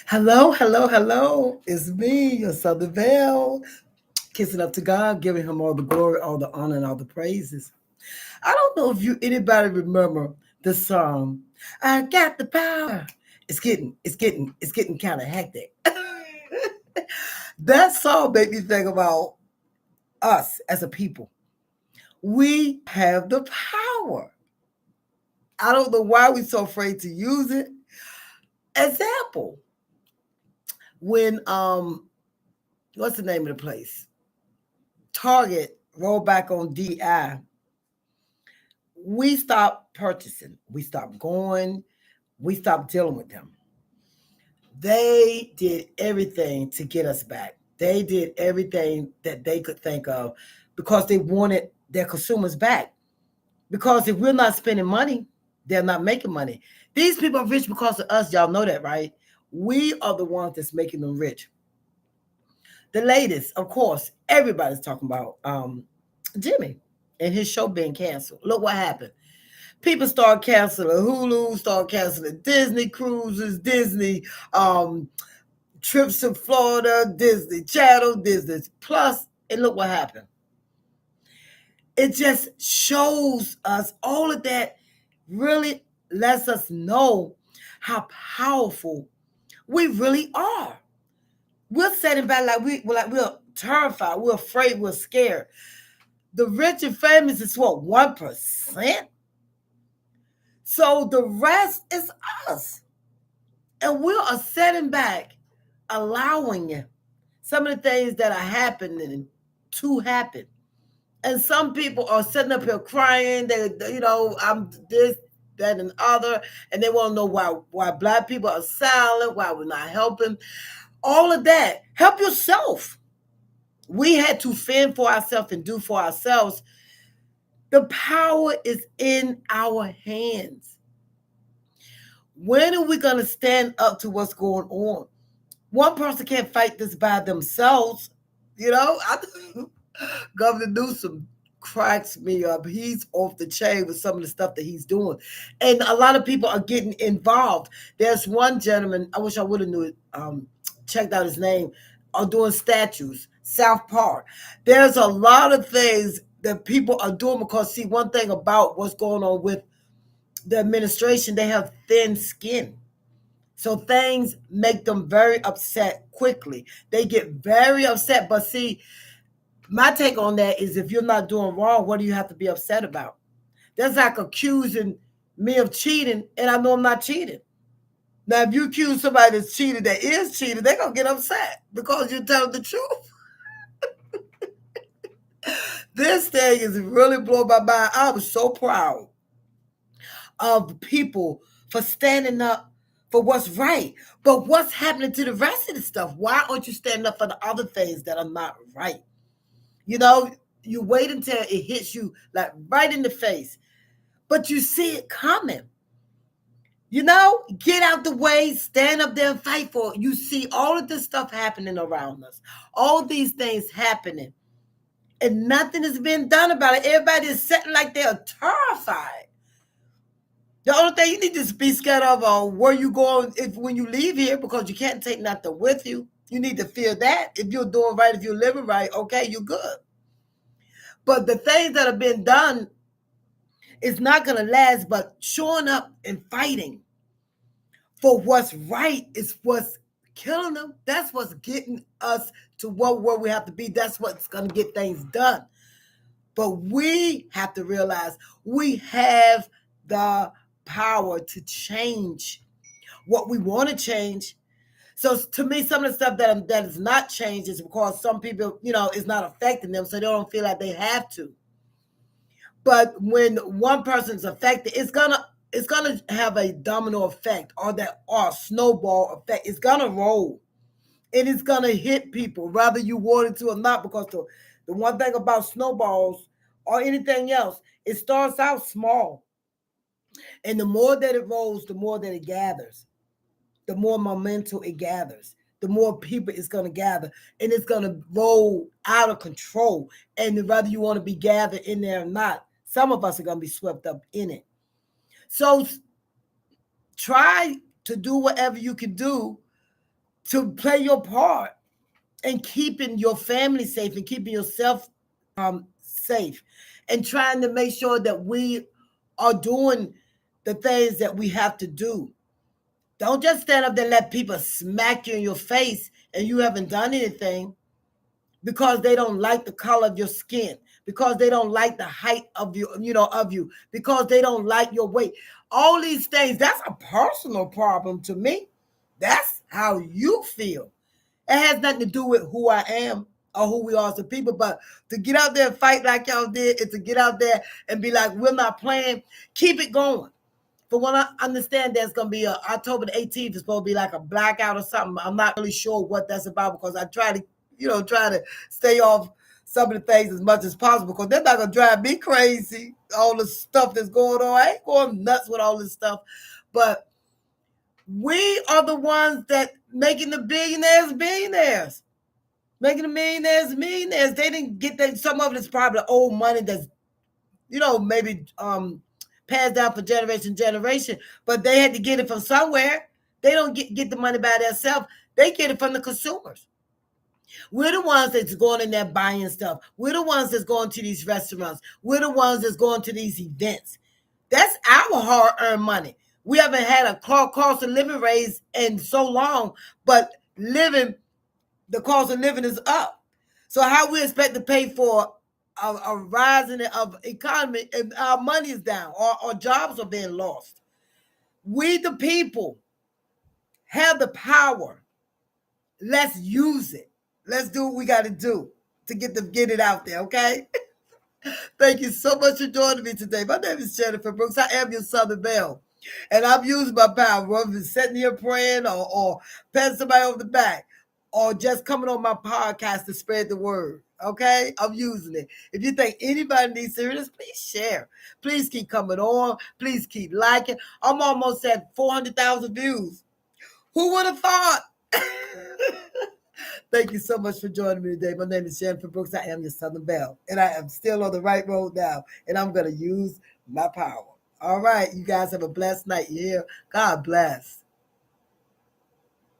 Hello, hello, hello. It's me, your Southern Belle, kissing up to God, giving him all the glory, all the honor, and all the praises. I don't know if you anybody remember the song, I got the power. It's getting kind of hectic. That song made me think about us as a people. We have the power. I don't know why we're so afraid to use it. Example, when what's the name of the place? Target rolled back on DI, we stopped purchasing, we stopped going, we stopped dealing with them. They did everything to get us back. They did everything that they could think of because they wanted their consumers back. Because if we're not spending money, they're not making money. These people are rich because of us. Y'all know that, right? We are the ones that's making them rich. The latest, of course, everybody's talking about Jimmy and his show being canceled. Look what happened. People start canceling Hulu, start canceling Disney cruises, Disney trips to Florida, Disney Channel, Disney Plus, and look what happened. It just shows us all of that. Really lets us know how powerful we really are. We're sitting back like we're terrified, we're afraid, we're scared. The rich and famous is what 1%. So the rest is us. And we are sitting back, allowing some of the things that are happening to happen. And some people are sitting up here crying. I'm this, that, and other, and they want to know why black people are silent, why we're not helping. All of that. Help yourself. We had to fend for ourselves and do for ourselves. The power is in our hands. When are we going to stand up to what's going on? One person can't fight this by themselves. Governor Newsom cracks me up. He's off the chain with some of the stuff that he's doing. And a lot of people are getting involved. There's one gentleman, I wish I would have knew it, checked out his name, are doing statues, South Park. There's a lot of things that people are doing because, see, one thing about what's going on with the administration, they have thin skin. So things make them very upset quickly. They get very upset. But see, my take on that is if you're not doing wrong, what do you have to be upset about? That's like accusing me of cheating, and I know I'm not cheating. Now, if you accuse somebody that's cheated that is cheating, they're going to get upset because you're telling the truth. This thing is really blowing my mind. I was so proud of people for standing up for what's right. But what's happening to the rest of the stuff? Why aren't you standing up for the other things that are not right? You know, you wait until it hits you like right in the face, but you see it coming. Get out the way, stand up there and fight for it. You see all of this stuff happening around us, all these things happening, and nothing is being done about it. Everybody is sitting like they're terrified. The only thing you need to be scared of where you going if when you leave here because you can't take nothing with you. You need to fear that. If you're doing right, if you're living right, okay, you're good. But the things that have been done is not going to last, but showing up and fighting for what's right is what's killing them. That's what's getting us to where we have to be. That's what's going to get things done. But we have to realize we have the power to change what we want to change. So to me, some of the stuff that is not changed is because some people, is not affecting them, so they don't feel like they have to. But when one person's affected, it's gonna have a domino effect or a snowball effect. It's gonna roll and it's gonna hit people, whether you want it to or not. Because the one thing about snowballs or anything else, it starts out small, and the more that it rolls, the more that it gathers, the more momentum it gathers, the more people it's going to gather, and it's going to roll out of control. And whether you want to be gathered in there or not, some of us are going to be swept up in it. So try to do whatever you can do to play your part in keeping your family safe and keeping yourself safe, and trying to make sure that we are doing the things that we have to do. Don't just stand up there and let people smack you in your face and you haven't done anything, because they don't like the color of your skin, because they don't like the height of you, because they don't like your weight. All these things, that's a personal problem to me. That's how you feel. It has nothing to do with who I am or who we are as a people. But to get out there and fight like y'all did, is to get out there and be like, we're not playing. Keep it going. For what I understand, there's going to be October the 18th is supposed to be like a blackout or something. I'm not really sure what that's about, because I try to stay off some of the things as much as possible, because they're not going to drive me crazy. All the stuff that's going on. I ain't going nuts with all this stuff. But we are the ones that making the billionaires billionaires, making the millionaires millionaires. They didn't get that. Some of it is probably old money that's, maybe passed down for generation to generation, but they had to get it from somewhere. They don't get the money by themselves. They get it from the consumers. We're the ones that's going in there buying stuff. We're the ones that's going to these restaurants. We're the ones that's going to these events. That's our hard-earned money. We haven't had a cost of living raise in so long, but the cost of living is up. So how we expect to pay for a rising of economy if our money is down, or jobs are being lost? We, the people, have the power. Let's use it. Let's do what we got to do to get it out there, okay? Thank you so much for joining me today. My name is Jennifer Brooks. I am your Southern Belle. And I'm using my power, whether it's sitting here praying or patting somebody over the back, or just coming on my podcast to spread the word. Okay? I'm using it. If you think anybody needs to hear this, please share. Please keep coming on. Please keep liking. I'm almost at 400,000 views. Who would have thought? Thank you so much for joining me today. My name is Jennifer Brooks. I am your Southern Belle, and I am still on the right road now, and I'm going to use my power. All right, you guys have a blessed night. You hear? God bless.